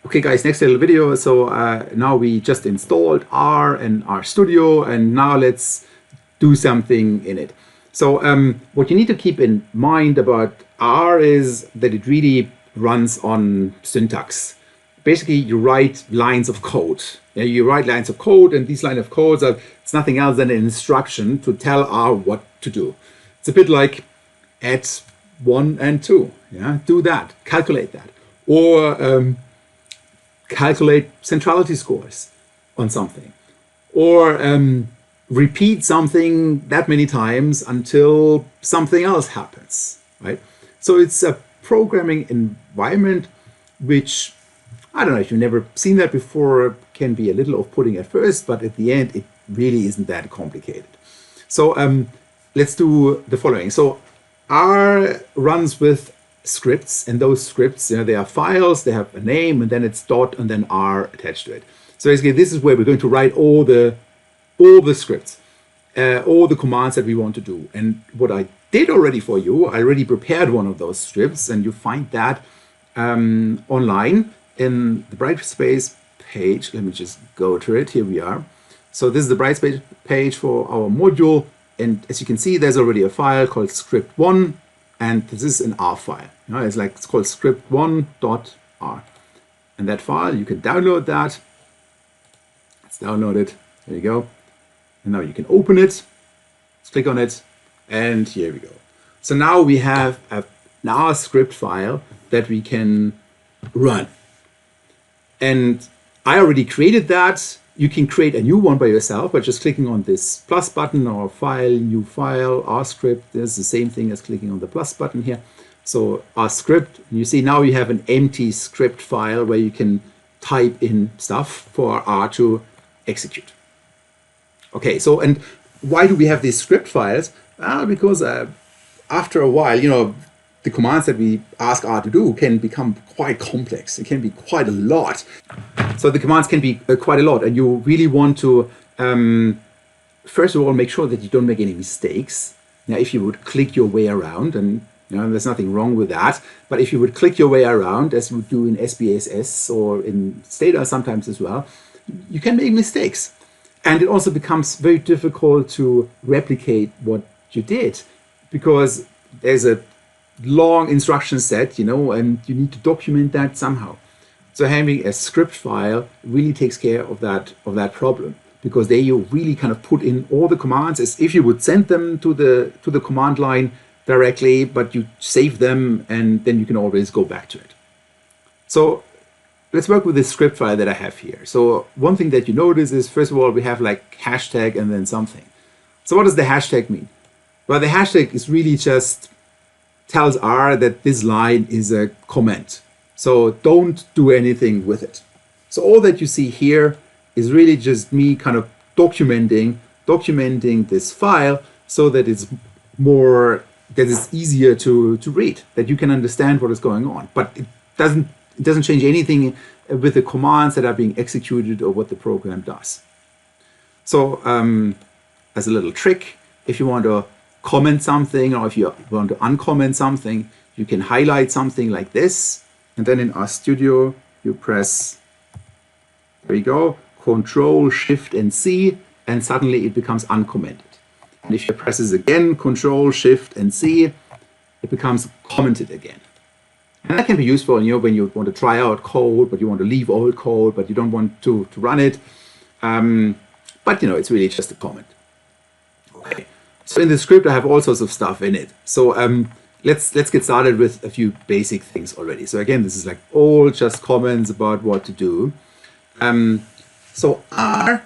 Okay guys, next little video. So now we just installed R and R Studio, and now let's do something in it. So what you need to keep in mind about R is that it really runs on syntax. Basically, you write lines of code. Yeah, you write lines of code, and these lines of codes it's nothing else than an instruction to tell R what to do. It's a bit like add 1 and 2. Yeah, do that, calculate that, or calculate centrality scores on something, or repeat something that many times until something else happens, right? So it's a programming environment which, I don't know, if you've never seen that before, can be a little off-putting at first, but at the end, it really isn't that complicated. So let's do the following. So R runs with scripts, and those scripts, they are files, they have a name, and then it's dot and then R attached to it. So basically, this is where we're going to write all the scripts, all the commands that we want to do. And what I did already for you, I already prepared one of those scripts, and you find that online in the Brightspace page. Let me just go to it. Here we are. So this is the Brightspace page for our module, and as you can see, there's already a file called script1, and this is an R file. It's called script1.r, and that file, you can download that. Let's download it. There you go. And now you can open it. Let's click on it, and here we go. So now we have an R script file that we can run. And I already created that. You can create a new one by yourself by just clicking on this plus button, or file, new file, R script. There's the same thing as clicking on the plus button here. So R script, you see now you have an empty script file where you can type in stuff for R to execute. Okay, so, and why do we have these script files? Because after a while, the commands that we ask R to do can become quite complex. It can be quite a lot. So the commands can be quite a lot, and you really want to, first of all, make sure that you don't make any mistakes. Now, if you would click your way around, and there's nothing wrong with that, but if you would click your way around, as you would do in SPSS or in Stata sometimes as well, you can make mistakes. And it also becomes very difficult to replicate what you did, because there's a long instruction set, and you need to document that somehow. So having a script file really takes care of that problem, because there you really kind of put in all the commands as if you would send them to the command line directly, but you save them and then you can always go back to it. So let's work with this script file that I have here. So one thing that you notice is, first of all, we have like hashtag and then something. So what does the hashtag mean? Well, the hashtag is really just tells R that this line is a comment. So don't do anything with it. So all that you see here is really just me kind of documenting this file so that it's easier to read, that you can understand what is going on. But it doesn't change anything with the commands that are being executed or what the program does. So as a little trick, if you want to comment something, or if you want to uncomment something, you can highlight something like this, and then in RStudio you press, there you go, Control Shift and C, and suddenly it becomes uncommented. And if you press this again, Control Shift and C, it becomes commented again. And that can be useful, when you want to try out code, but you want to leave old code, but you don't want to run it. But it's really just a comment. Okay. So in the script, I have all sorts of stuff in it. So let's get started with a few basic things already. So again, this is like all just comments about what to do. So R,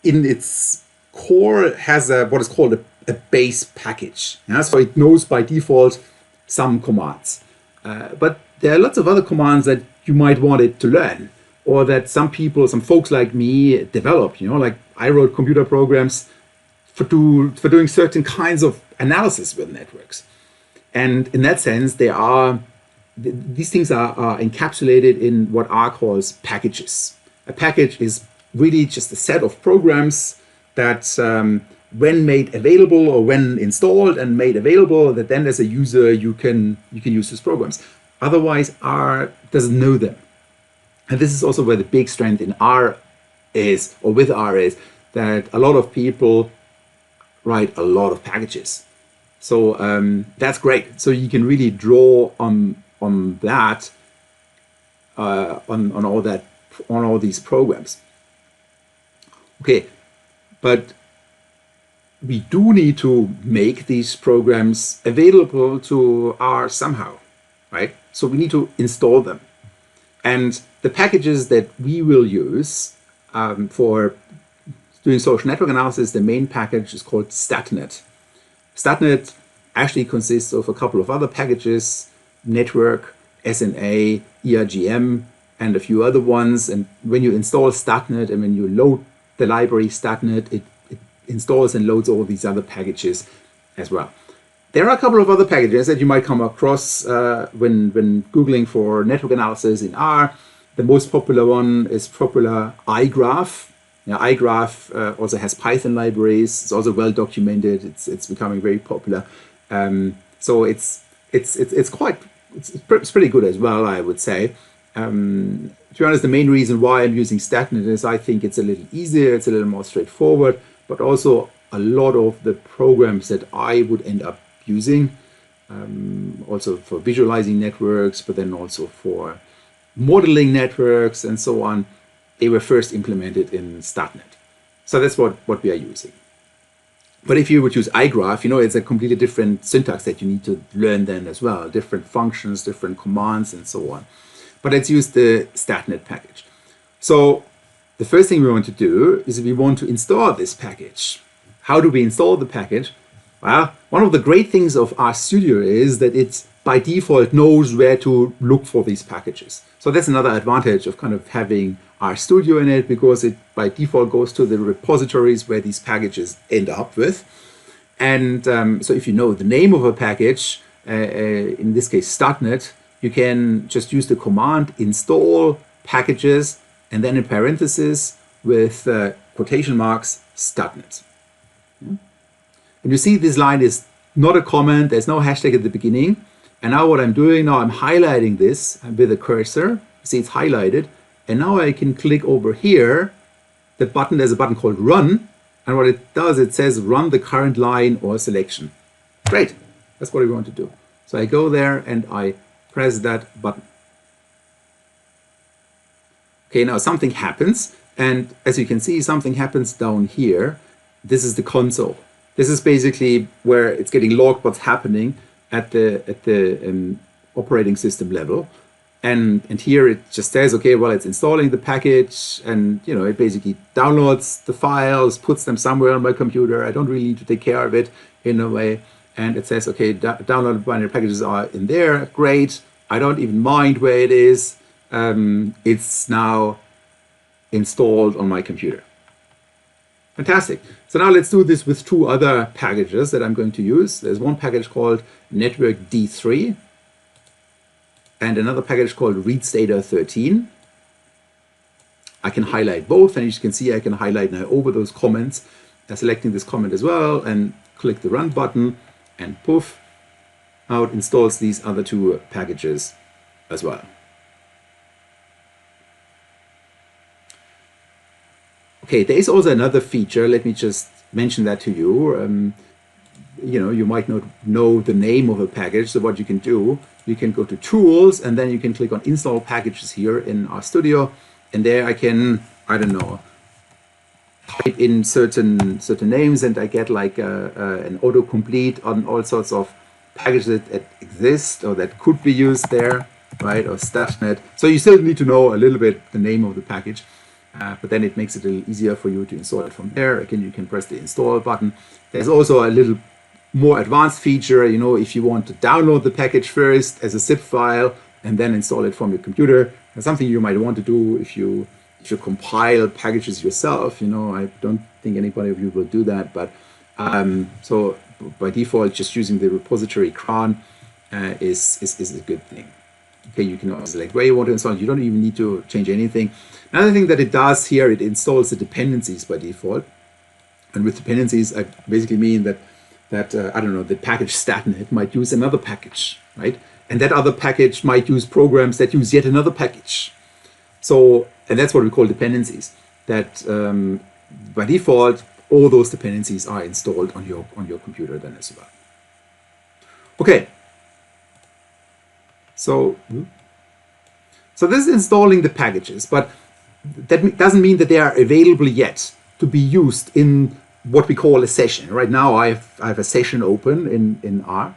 in its core, has what is called a base package. Yeah? So it knows by default some commands. But there are lots of other commands that you might want it to learn, or that some folks like me develop. Like I wrote computer programs for doing certain kinds of analysis with networks. And in that sense, these things are encapsulated in what R calls packages. A package is really just a set of programs that when made available, or when installed and made available, that then as a user you can use these programs. Otherwise, R doesn't know them. And this is also where the big strength in R is, or with R is, that a lot of people write a lot of packages. So that's great. So you can really draw on that, on all these programs. Okay, but we do need to make these programs available to R somehow, right? So we need to install them. And the packages that we will use for doing social network analysis, the main package is called StatNet. StatNet actually consists of a couple of other packages, network, SNA, ERGM, and a few other ones. And when you install StatNet and when you load the library StatNet, it installs and loads all these other packages as well. There are a couple of other packages that you might come across when Googling for network analysis in R. The most popular one is popular iGraph. Now, iGraph also has Python libraries. It's also well documented. It's becoming very popular. So it's pretty good as well, I would say. To be honest, the main reason why I'm using StatNet is I think it's a little easier, it's a little more straightforward, but also a lot of the programs that I would end up using, also for visualizing networks, but then also for modeling networks and so on, they were first implemented in StatNet. So that's what we are using. But if you would use iGraph, it's a completely different syntax that you need to learn then as well, different functions, different commands, and so on. But let's use the StatNet package. So the first thing we want to do is we want to install this package. How do we install the package? Well, one of the great things of RStudio is that it by default knows where to look for these packages. So that's another advantage of kind of having RStudio in it, because it by default goes to the repositories where these packages end up with. And so if you know the name of a package, in this case StatNet, you can just use the command install packages and then in parentheses with quotation marks StatNet. And you see this line is not a comment, there's no hashtag at the beginning. And now what I'm doing now, I'm highlighting this with a cursor. You see it's highlighted. And now I can click over here, the button, there's a button called run. And what it does, it says run the current line or selection. Great, that's what we want to do. So I go there and I press that button. Okay, now something happens. And as you can see, something happens down here. This is the console. This is basically where it's getting logged what's happening at the operating system level. And here it just says, okay, well, it's installing the package, and it basically downloads the files, puts them somewhere on my computer. I don't really need to take care of it in a way. And it says, okay, downloaded binary packages are in there. Great. I don't even mind where it is. It's now installed on my computer. Fantastic. So now let's do this with two other packages that I'm going to use. There's one package called Network D3 and another package called ReadStater13. I can highlight both, and as you can see, I can highlight now over those comments, selecting this comment as well, and click the run button, and poof, now it installs these other two packages as well. Okay, there is also another feature. Let me just mention that to you. You might not know the name of a package. So what you can do, you can go to Tools, and then you can click on Install Packages here in RStudio. And there I can, I don't know, type in certain names, and I get like an autocomplete on all sorts of packages that exist or that could be used there, right? Or StatNet. So you still need to know a little bit the name of the package. But then it makes it a little easier for you to install it from there. Again, you can press the install button. There's also a little more advanced feature, if you want to download the package first as a zip file and then install it from your computer. That's something you might want to do if you compile packages yourself. I don't think anybody of you will do that, but so by default, just using the repository cron is a good thing. Okay, you can also select where you want to install it. You don't even need to change anything. Another thing that it does here, it installs the dependencies by default. And with dependencies, I basically mean that I don't know, the package StatNet might use another package, right? And that other package might use programs that use yet another package. So, and that's what we call dependencies. That by default, all those dependencies are installed on your computer then as well. Okay. So this is installing the packages, but that doesn't mean that they are available yet to be used in what we call a session. Right now, I have a session open in R,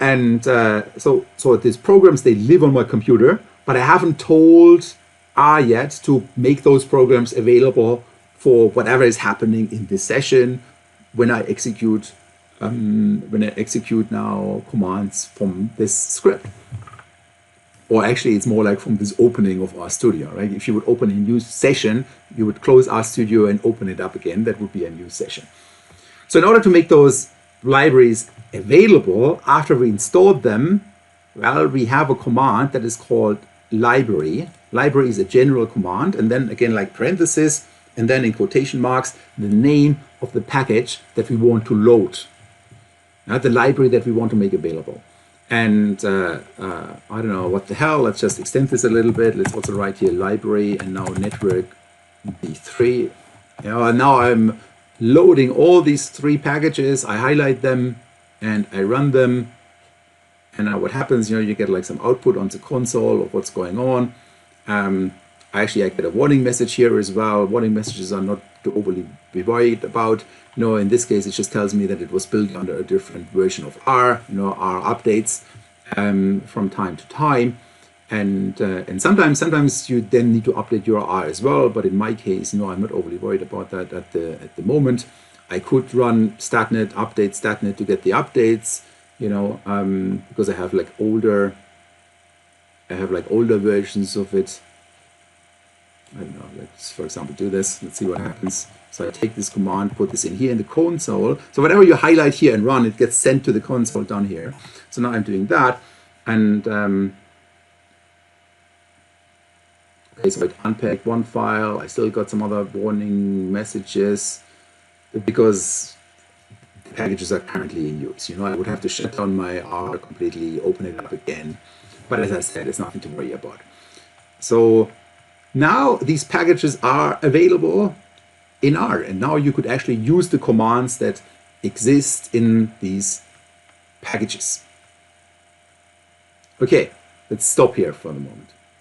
and so these programs, they live on my computer, but I haven't told R yet to make those programs available for whatever is happening in this session when I execute now commands from this script. Or actually, it's more like from this opening of RStudio, right? If you would open a new session, you would close RStudio and open it up again. That would be a new session. So in order to make those libraries available after we installed them, well, we have a command that is called library. Library is a general command, and then again, like parentheses, and then in quotation marks, the name of the package that we want to load, the library that we want to make available. And I don't know what the hell, let's just extend this a little bit. Let's also write here library and now network B3. Now I'm loading all these 3 packages. I highlight them and I run them. And now what happens, you get like some output on the console of what's going on. I get a warning message here as well. Warning messages are not to overly be worried about. In this case, it just tells me that it was built under a different version of R. R updates from time to time, and sometimes you then need to update your R as well. But in my case, I'm not overly worried about that at the moment. I could run statnet update statnet to get the updates, because I have older versions of it. I don't know, let's for example do this. Let's see what happens. So I take this command, put this in here in the console. So whatever you highlight here and run, it gets sent to the console down here. So now I'm doing that. And okay, so I unpacked one file. I still got some other warning messages because the packages are currently in use. I would have to shut down my R completely, open it up again. But as I said, it's nothing to worry about. So now these packages are available in R, and now you could actually use the commands that exist in these packages. Okay, let's stop here for the moment.